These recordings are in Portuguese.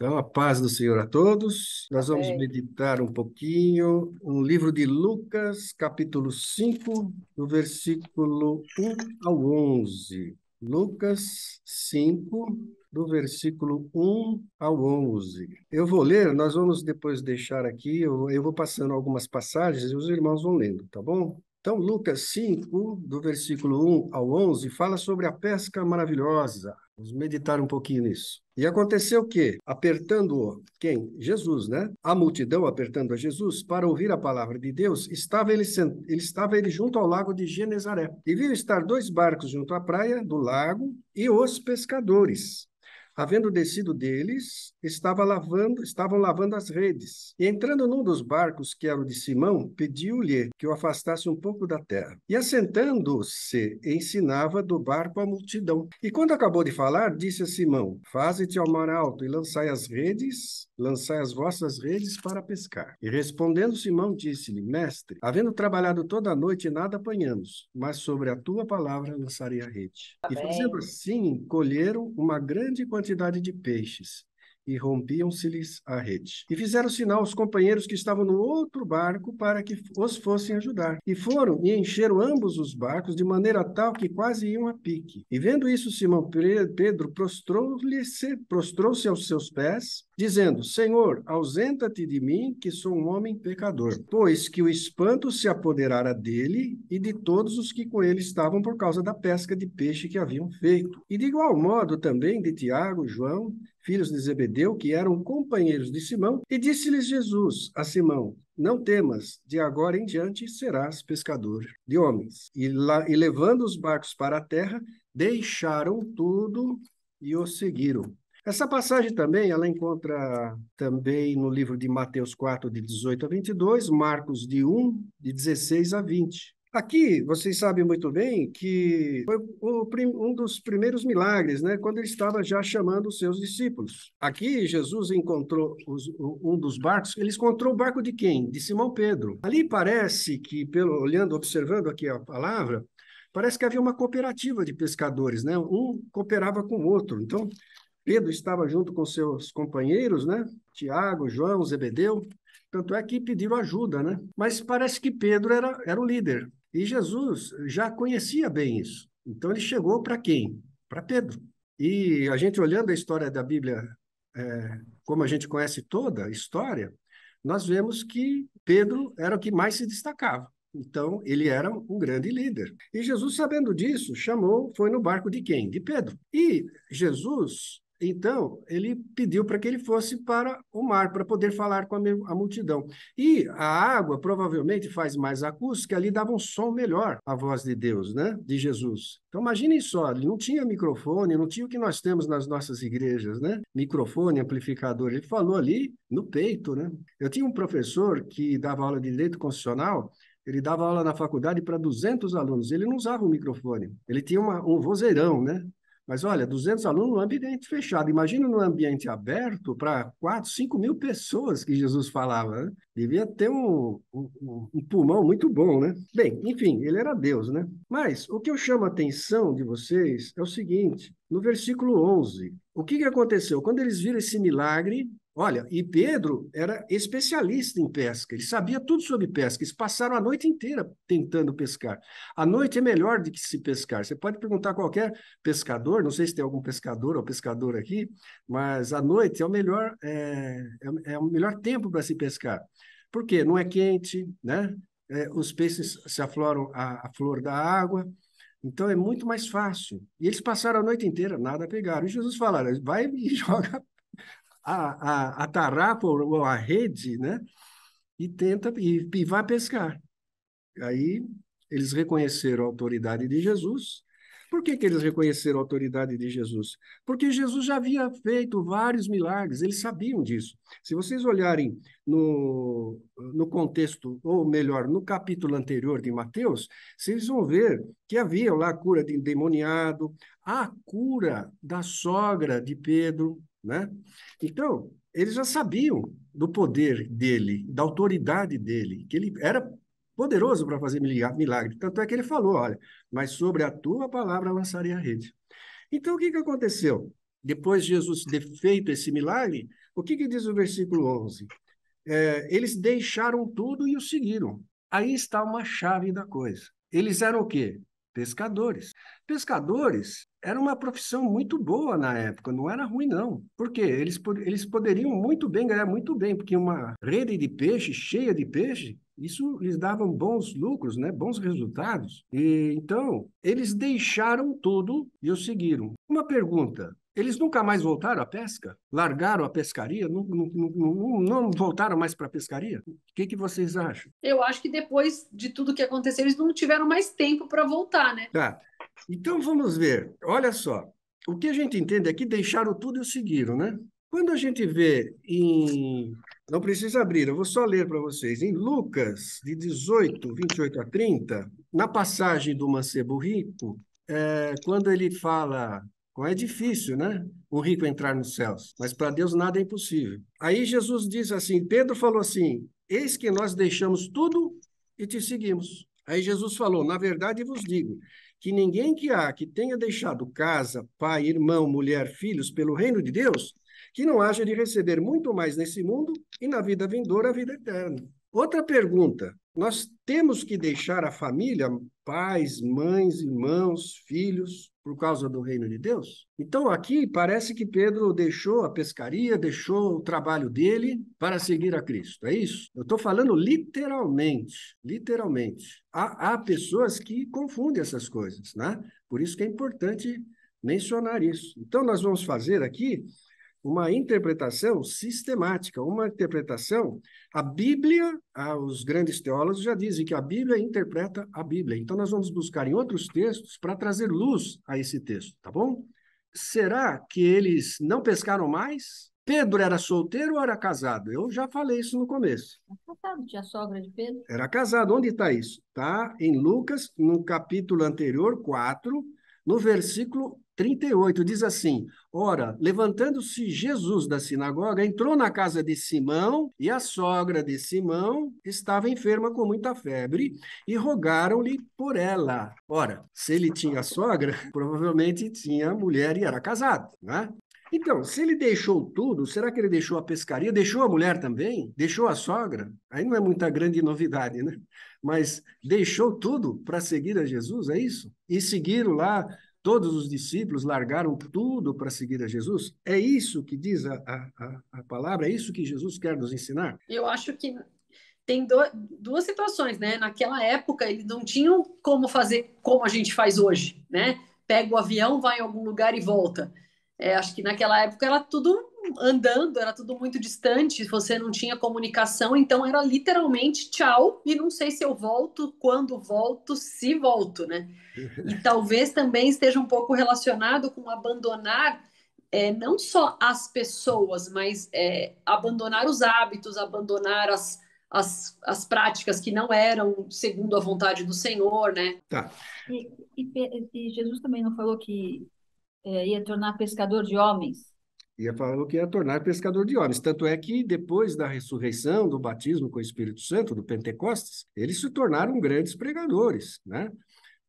Então, a paz do Senhor a todos. Nós vamos Amém. meditar um pouquinho no livro de Lucas, capítulo 5, do versículo 1 ao 11. Lucas 5, do versículo 1 ao 11. Eu vou ler, nós vamos depois deixar aqui, eu vou passando algumas passagens e os irmãos vão lendo, tá bom? Então, Lucas 5, do versículo 1 ao 11, fala sobre a pesca maravilhosa. Vamos meditar um pouquinho nisso. E aconteceu que, apertando-o, quem? Jesus, né? A multidão apertando a Jesus para ouvir a palavra de Deus, estava ele junto ao lago de Genezaré. E viu estar dois barcos junto à praia do lago e os pescadores. Havendo descido deles, estavam lavando as redes. E entrando num dos barcos, que era o de Simão, pediu-lhe que o afastasse um pouco da terra. E assentando-se, ensinava do barco a multidão. E quando acabou de falar, disse a Simão: Faze-te ao mar alto e lançai as vossas redes para pescar. E respondendo Simão, disse-lhe: Mestre, havendo trabalhado toda a noite, nada apanhamos, mas sobre a tua palavra lançarei a rede. E fazendo Amém. assim, colheram uma grande quantidade de peixes, e rompiam-se-lhes a rede. E fizeram sinal aos companheiros que estavam no outro barco para que os fossem ajudar. E foram e encheram ambos os barcos de maneira tal que quase iam a pique. E vendo isso, Simão Pedro prostrou-se aos seus pés, dizendo: Senhor, ausenta-te de mim, que sou um homem pecador. Pois que o espanto se apoderara dele e de todos os que com ele estavam por causa da pesca de peixe que haviam feito. E de igual modo também de Tiago, João, filhos de Zebedeu, que eram companheiros de Simão, e disse-lhes Jesus a Simão: Não temas, de agora em diante serás pescador de homens. E levando os barcos para a terra, deixaram tudo e o seguiram. Essa passagem também, ela encontra também no livro de Mateus 4, de 18 a 22, Marcos de 1, de 16 a 20. Aqui, vocês sabem muito bem que foi um dos primeiros milagres, né? Quando ele estava já chamando os seus discípulos. Aqui, Jesus encontrou um dos barcos, ele encontrou o barco de quem? De Simão Pedro. Ali parece que, olhando, observando aqui a palavra, parece que havia uma cooperativa de pescadores, né? Um cooperava com o outro. Então, Pedro estava junto com seus companheiros, né? Tiago, João, Zebedeu. Tanto é que pediram ajuda, né? Mas parece que Pedro era o líder. E Jesus já conhecia bem isso. Então ele chegou para quem? Para Pedro. E a gente olhando a história da Bíblia, como a gente conhece toda a história, nós vemos que Pedro era o que mais se destacava. Então, ele era um grande líder. E Jesus, sabendo disso, foi no barco de quem? De Pedro. E Jesus, então, ele pediu para que ele fosse para o mar, para poder falar com a multidão. E a água provavelmente faz mais acústica, ali dava um som melhor a voz de Deus, né? De Jesus. Então, imaginem só, ele não tinha microfone, não tinha o que nós temos nas nossas igrejas, né? Microfone, amplificador. Ele falou ali no peito, né? Eu tinha um professor que dava aula de direito constitucional. Ele dava aula na faculdade para 200 alunos. Ele não usava um microfone. Ele tinha um vozeirão, né? Mas olha, 200 alunos no ambiente fechado. Imagina no ambiente aberto para 4, 5 mil pessoas que Jesus falava, né? Devia ter um pulmão muito bom, né? Bem, enfim, ele era Deus, né? Mas o que eu chamo a atenção de vocês é o seguinte: no versículo 11, o que aconteceu? Quando eles viram esse milagre, olha, e Pedro era especialista em pesca, ele sabia tudo sobre pesca, eles passaram a noite inteira tentando pescar. A noite é melhor do que se pescar. Você pode perguntar a qualquer pescador, não sei se tem algum pescador ou pescador aqui, mas a noite é o melhor tempo para se pescar. Por quê? Não é quente, né? Os peixes se afloram à flor da água, então é muito mais fácil. E eles passaram a noite inteira, nada pegaram. E Jesus fala: vai e joga a tarrafa ou a rede, né? E tenta e vai pescar. Aí eles reconheceram a autoridade de Jesus. Por que eles reconheceram a autoridade de Jesus? Porque Jesus já havia feito vários milagres, eles sabiam disso. Se vocês olharem no contexto, ou melhor, no capítulo anterior de Mateus, vocês vão ver que havia lá a cura de endemoniado, a cura da sogra de Pedro, né? Então, eles já sabiam do poder dele, da autoridade dele, que ele era poderoso para fazer milagre. Tanto é que ele falou: olha, mas sobre a tua palavra lançarei a rede. Então, o que aconteceu? depois de Jesus ter feito esse milagre, o que diz o versículo 11? Eles deixaram tudo e o seguiram. Aí está uma chave da coisa. Eles eram o quê? Pescadores. Pescadores era uma profissão muito boa na época, não era ruim, não. Por quê? Eles poderiam muito bem ganhar muito bem, porque uma rede de peixe cheia de peixe, isso lhes dava bons lucros, né? Bons resultados. E então, eles deixaram tudo e o seguiram. Uma pergunta: eles nunca mais voltaram à pesca? Largaram a pescaria? Não voltaram mais para a pescaria? O que vocês acham? Eu acho que depois de tudo que aconteceu, eles não tiveram mais tempo para voltar, né? Tá. Então vamos ver. Olha só. O que a gente entende é que deixaram tudo e o seguiram, né? Quando a gente vê em. Não precisa abrir, eu vou só ler para vocês. Em Lucas, de 18, 28 a 30, na passagem do mancebo rico, quando ele fala. É difícil, né? Um rico entrar nos céus, mas para Deus nada é impossível. Aí Jesus diz assim: Pedro falou assim: Eis que nós deixamos tudo e te seguimos. Aí Jesus falou: Na verdade vos digo que ninguém que tenha deixado casa, pai, irmão, mulher, filhos pelo reino de Deus, que não haja de receber muito mais nesse mundo e na vida vindoura a vida eterna. Outra pergunta: nós temos que deixar a família, pais, mães, irmãos, filhos, por causa do reino de Deus? Então, aqui parece que Pedro deixou a pescaria, deixou o trabalho dele para seguir a Cristo. É isso? Eu estou falando literalmente, literalmente. Há pessoas que confundem essas coisas, né? Por isso que é importante mencionar isso. Então, nós vamos fazer aqui uma interpretação sistemática, uma interpretação. A Bíblia, os grandes teólogos já dizem que a Bíblia interpreta a Bíblia. Então, nós vamos buscar em outros textos para trazer luz a esse texto, tá bom? Será que eles não pescaram mais? Pedro era solteiro ou era casado? Eu já falei isso no começo. Casado, tinha sogra de Pedro. Era casado. Onde está isso? Está em Lucas, no capítulo anterior, 4, no versículo 38. Diz assim: Ora, levantando-se Jesus da sinagoga, entrou na casa de Simão, e a sogra de Simão estava enferma com muita febre, e rogaram-lhe por ela. Ora, se ele tinha sogra, provavelmente tinha mulher e era casado, né? Então, se ele deixou tudo, será que ele deixou a pescaria? Deixou a mulher também? Deixou a sogra? Aí não é muita grande novidade, né? Mas deixou tudo para seguir a Jesus, é isso? E seguiram lá, todos os discípulos largaram tudo para seguir a Jesus? É isso que diz a palavra? É isso que Jesus quer nos ensinar? Eu acho que tem duas situações, né? Naquela época, eles não tinham como fazer como a gente faz hoje, né? Pega o avião, vai em algum lugar e volta. Acho que naquela época era tudo andando, era tudo muito distante, você não tinha comunicação, então era literalmente tchau, e não sei se eu volto, quando volto, se volto, né? E talvez também esteja um pouco relacionado com abandonar não só as pessoas, mas abandonar os hábitos, abandonar as práticas que não eram segundo a vontade do Senhor, né? Tá. E Jesus também não falou que ia tornar pescador de homens? Ia falou que ia tornar pescador de homens. Tanto é que depois da ressurreição, do batismo com o Espírito Santo, do Pentecostes, eles se tornaram grandes pregadores, né?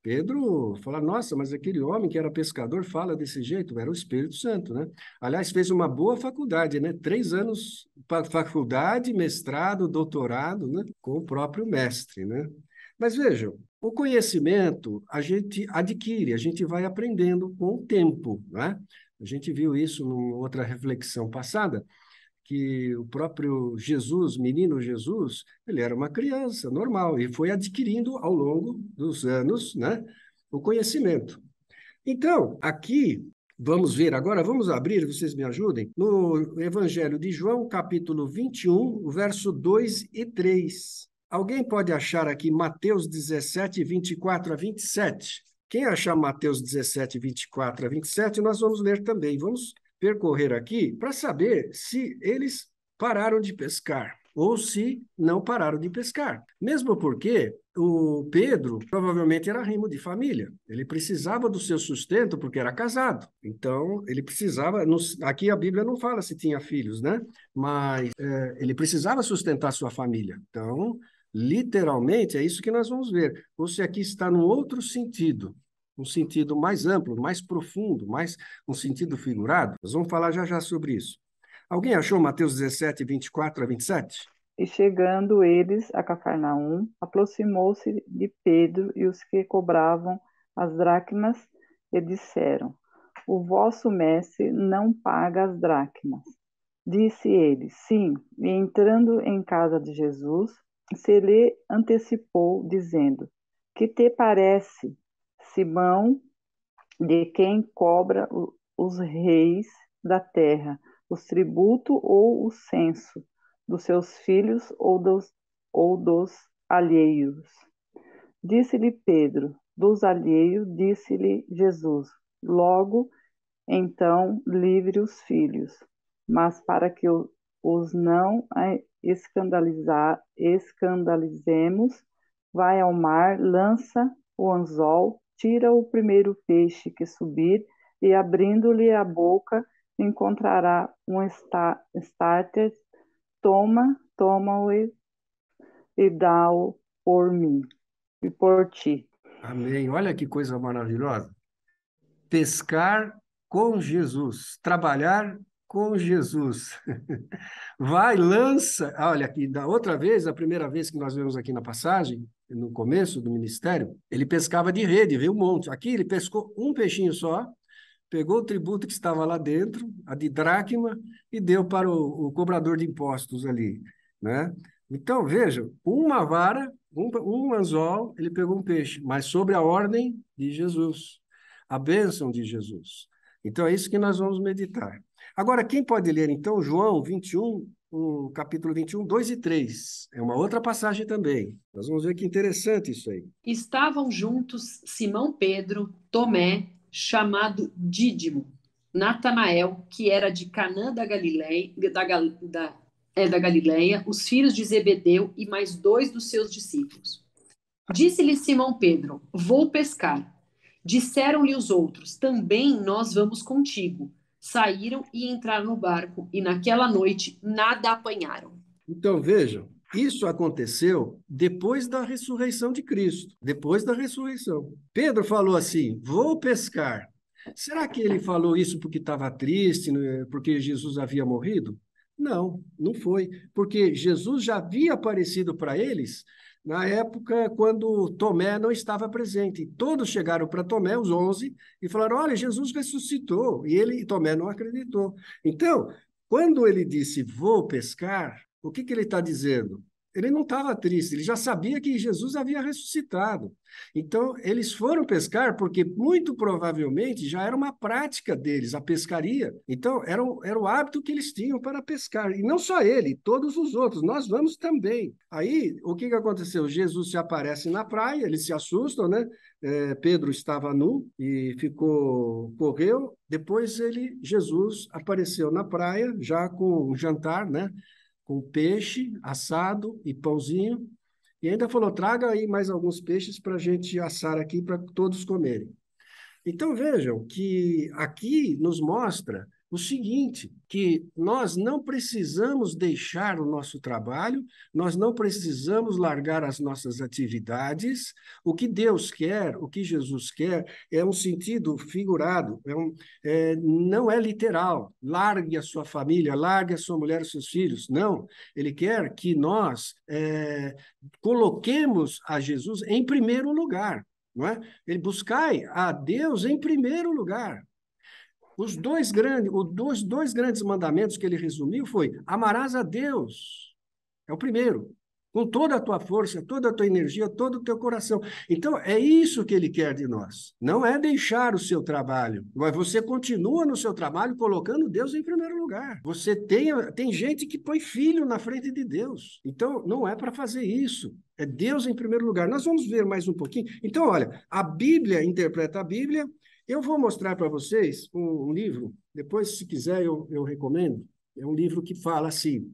Pedro fala: Nossa, mas aquele homem que era pescador fala desse jeito, era o Espírito Santo, né? Aliás, fez uma boa faculdade, né? 3 anos, faculdade, mestrado, doutorado, né? Com o próprio mestre, né? Mas vejam, o conhecimento a gente adquire, a gente vai aprendendo com o tempo, né? A gente viu isso numa outra reflexão passada, que o próprio Jesus, menino Jesus, ele era uma criança normal e foi adquirindo ao longo dos anos, né, o conhecimento. Então, aqui, vamos ver agora, vamos abrir, vocês me ajudem, no Evangelho de João, capítulo 21, verso 2 e 3. Alguém pode achar aqui Mateus 17, 24 a 27? Quem achar Mateus 17, 24 a 27, nós vamos ler também. Vamos percorrer aqui para saber se eles pararam de pescar ou se não pararam de pescar. Mesmo porque o Pedro provavelmente era rimo de família. Ele precisava do seu sustento porque era casado. Então, ele precisava... Aqui a Bíblia não fala se tinha filhos, né? Mas ele precisava sustentar sua família. Então, literalmente, é isso que nós vamos ver. Ou se aqui está num outro sentido. um sentido mais amplo, mais profundo, mais um sentido figurado. Nós vamos falar já já sobre isso. Alguém achou Mateus 17, 24 a 27? E chegando eles a Cafarnaum, aproximou-se de Pedro e os que cobravam as dracmas e disseram: O vosso mestre não paga as dracmas. Disse ele: Sim, e entrando em casa de Jesus, se lhe antecipou, dizendo: Que te parece, Simão, de quem cobra os reis da terra, os tributos ou o censo, dos seus filhos ou dos alheios? Disse-lhe Pedro: Dos alheios. Disse-lhe Jesus: Logo, então, livre os filhos. Mas para que os não escandalizemos, vai ao mar, lança o anzol, tira o primeiro peixe que subir, e abrindo-lhe a boca, encontrará um starter, toma-o e dá-o por mim e por ti. Amém. Olha que coisa maravilhosa. Pescar com Jesus, trabalhar com Jesus. Vai, lança. Olha, aqui, da outra vez, a primeira vez que nós vemos aqui na passagem, no começo do ministério, ele pescava de rede, veio um monte. Aqui ele pescou um peixinho só, pegou o tributo que estava lá dentro, a de dracma, e deu para o cobrador de impostos ali, né? Então, vejam, uma vara, um anzol, ele pegou um peixe, mas sobre a ordem de Jesus, a bênção de Jesus. Então, é isso que nós vamos meditar. Agora, quem pode ler, então, João 21, o capítulo 21, 2 e 3. É uma outra passagem também. Nós vamos ver que interessante isso aí. Estavam juntos Simão Pedro, Tomé, chamado Dídimo, Natanael, que era de Canaã da Galileia, da Galileia, os filhos de Zebedeu e mais 2 dos seus discípulos. Disse-lhe Simão Pedro: Vou pescar. Disseram-lhe os outros: Também nós vamos contigo. Saíram e entraram no barco, e naquela noite nada apanharam. Então, vejam, isso aconteceu depois da ressurreição de Cristo, depois da ressurreição. Pedro falou assim: vou pescar. Será que ele falou isso porque estava triste, né, porque Jesus havia morrido? Não, não foi, porque Jesus já havia aparecido para eles na época quando Tomé não estava presente. Todos chegaram para Tomé, os 11, e falaram: olha, Jesus ressuscitou. E Tomé não acreditou. Então, quando ele disse, vou pescar, o que ele está dizendo? Ele não estava triste, ele já sabia que Jesus havia ressuscitado. Então, eles foram pescar porque, muito provavelmente, já era uma prática deles, a pescaria. Então, era o hábito que eles tinham para pescar. E não só ele, todos os outros. Nós vamos também. Aí, o que aconteceu? Jesus se aparece na praia, eles se assustam, né? Pedro estava nu e correu. Depois Jesus apareceu na praia, já com um jantar, né? Com peixe assado e pãozinho, e ainda falou, traga aí mais alguns peixes para a gente assar aqui para todos comerem. Então vejam que aqui nos mostra o seguinte, que nós não precisamos deixar o nosso trabalho, nós não precisamos largar as nossas atividades. O que Deus quer, o que Jesus quer, é um sentido figurado, não é literal. Largue a sua família, largue a sua mulher, os seus filhos. Não, ele quer que nós coloquemos a Jesus em primeiro lugar. Não é? Ele buscai a Deus em primeiro lugar. Os dois grandes mandamentos que ele resumiu foi: amarás a Deus, é o primeiro, com toda a tua força, toda a tua energia, todo o teu coração. Então, é isso que ele quer de nós. Não é deixar o seu trabalho, mas você continua no seu trabalho colocando Deus em primeiro lugar. Você tem gente que põe filho na frente de Deus. Então, não é para fazer isso. É Deus em primeiro lugar. Nós vamos ver mais um pouquinho. Então, olha, a Bíblia interpreta a Bíblia. Eu vou mostrar para vocês um livro, depois, se quiser, eu recomendo. É um livro que fala assim,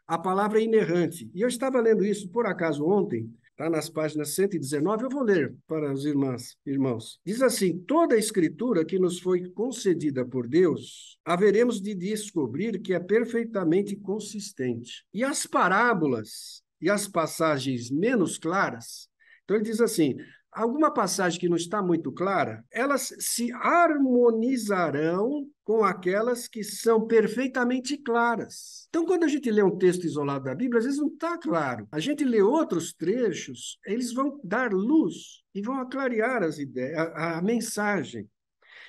a palavra é inerrante. E eu estava lendo isso, por acaso, ontem, está nas páginas 119, eu vou ler para os irmãos. Diz assim, toda a escritura que nos foi concedida por Deus, haveremos de descobrir que é perfeitamente consistente. E as parábolas e as passagens menos claras, então ele diz assim, alguma passagem que não está muito clara, elas se harmonizarão com aquelas que são perfeitamente claras. Então, quando a gente lê um texto isolado da Bíblia, às vezes não está claro. A gente lê outros trechos, eles vão dar luz e vão aclarear as ideias, a mensagem.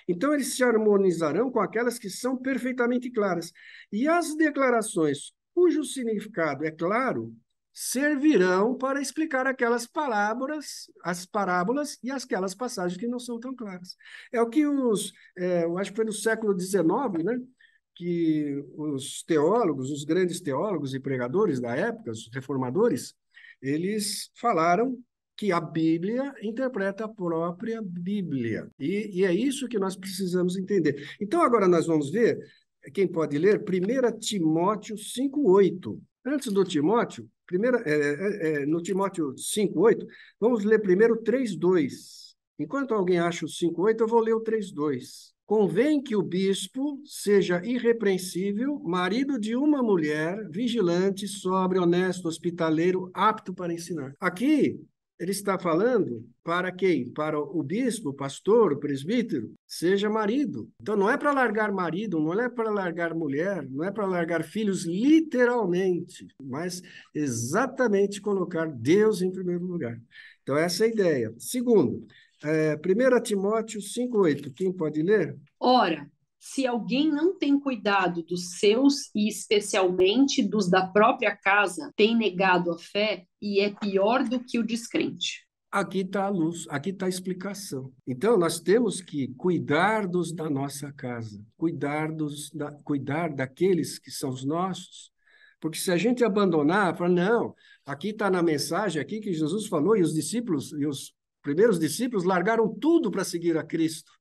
Então, eles se harmonizarão com aquelas que são perfeitamente claras. E as declarações cujo significado é claro servirão para explicar aquelas parábolas, as parábolas e aquelas passagens que não são tão claras. É o que eu acho que foi no século XIX, né, que os teólogos, os grandes teólogos e pregadores da época, os reformadores, eles falaram que a Bíblia interpreta a própria Bíblia. E é isso que nós precisamos entender. Então, agora nós vamos ver, quem pode ler, 1 Timóteo 5,8. Antes do Timóteo, no Timóteo 5,8, vamos ler primeiro 3,2. Enquanto alguém acha o 5,8, eu vou ler o 3,2. Convém que o bispo seja irrepreensível, marido de uma mulher, vigilante, sóbrio, honesto, hospitaleiro, apto para ensinar. Aqui, ele está falando para quem? Para o bispo, o pastor, o presbítero, seja marido. Então, não é para largar marido, não é para largar mulher, não é para largar filhos literalmente, mas exatamente colocar Deus em primeiro lugar. Então, essa é a ideia. Segundo, 1 Timóteo 5,8. Quem pode ler? Ora, se alguém não tem cuidado dos seus, e especialmente dos da própria casa, tem negado a fé e é pior do que o descrente. Aqui está a luz, aqui está a explicação. Então, nós temos que cuidar dos da nossa casa, cuidar daqueles que são os nossos, porque se a gente abandonar, falar, não, aqui está na mensagem aqui que Jesus falou, e os discípulos, e os primeiros discípulos largaram tudo para seguir a Cristo.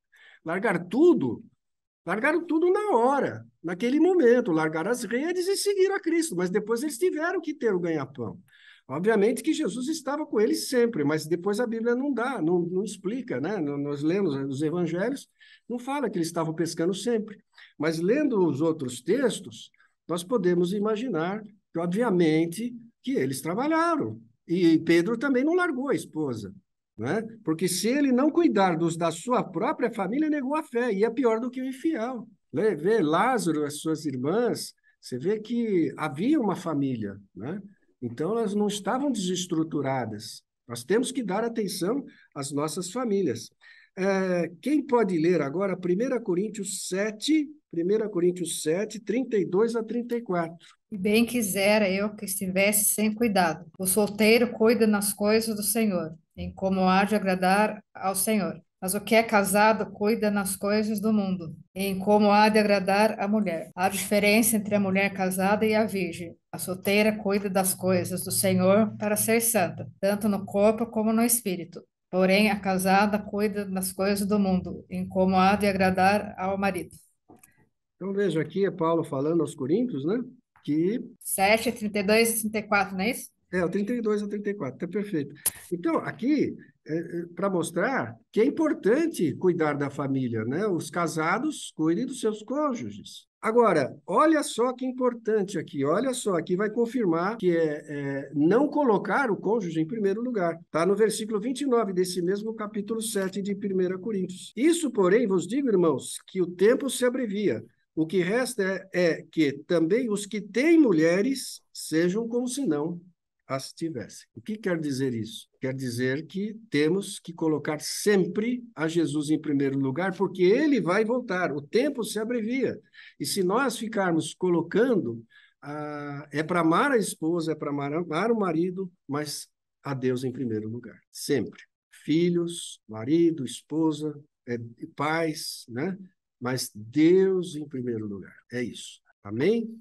Largaram tudo na hora, naquele momento, largaram as redes e seguiram a Cristo, mas depois eles tiveram que ter o ganha-pão. Obviamente que Jesus estava com eles sempre, mas depois a Bíblia não explica, né? Nós lemos os evangelhos, não fala que eles estavam pescando sempre. Mas lendo os outros textos, nós podemos imaginar que, obviamente, que eles trabalharam. E Pedro também não largou a esposa, né? Porque se ele não cuidar da sua própria família, negou a fé, e é pior do que o infiel. Vê Lázaro, as suas irmãs, você vê que havia uma família, né? Então, elas não estavam desestruturadas. Nós temos que dar atenção às nossas famílias. Quem pode ler agora 1 Coríntios 7, 32 a 34. E bem quisera eu que estivesse sem cuidado. O solteiro cuida nas coisas do Senhor, em como há de agradar ao Senhor. Mas o que é casado cuida nas coisas do mundo, em como há de agradar a mulher. Há diferença entre a mulher casada e a virgem. A solteira cuida das coisas do Senhor para ser santa, tanto no corpo como no espírito. Porém, a casada cuida das coisas do mundo, em como há de agradar ao marido. Então, veja, aqui é Paulo falando aos Coríntios, né? Que 7, 32 e 34, não é isso? o 32 a 34, está perfeito. Então, aqui, para mostrar que é importante cuidar da família, né? Os casados cuidem dos seus cônjuges. Agora, olha só que importante aqui, olha só, aqui vai confirmar que não colocar o cônjuge em primeiro lugar. Está no versículo 29 desse mesmo capítulo 7 de 1 Coríntios. Isso, porém, vos digo, irmãos, que o tempo se abrevia. O que resta é que também os que têm mulheres sejam como se não as tivessem. O que quer dizer isso? Quer dizer que temos que colocar sempre a Jesus em primeiro lugar, porque ele vai voltar, o tempo se abrevia. E se nós ficarmos colocando, é para amar a esposa, é para amar o marido, mas a Deus em primeiro lugar, sempre. Filhos, marido, esposa, pais, né? Mas Deus em primeiro lugar. É isso. Amém?